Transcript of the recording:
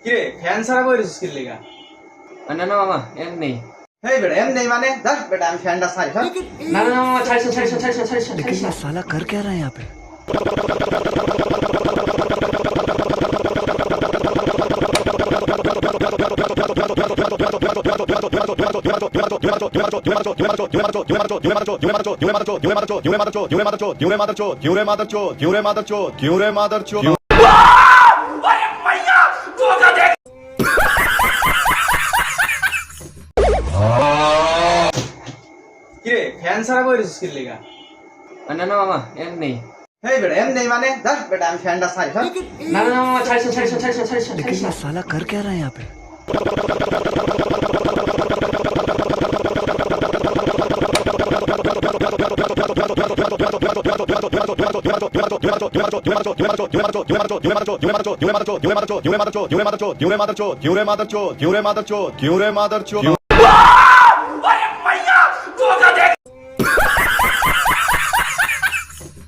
কিরে ফ্যান ছাড়া বইরেছিস কি লিগা? না না মামা এমনি। হেই বেটা এমনি মানে যা বেটা আমি ফ্যানটা ছাড়ি সর। না না মামা ছাড়ছো। लेकिन ये साला कर क्या रहा है यहाँ पे। কিরে ফ্যান ছাড়া বইরেছিস কি লিগা? না না মামা এমনি। হেই বেটা এমনি মানে যা বেটা আমি ফ্যানটা ছাড়ি সর। না না মামা ছাড়ছো। लेकिन ये साला कर क्या रहा है यहाँ पे। Mother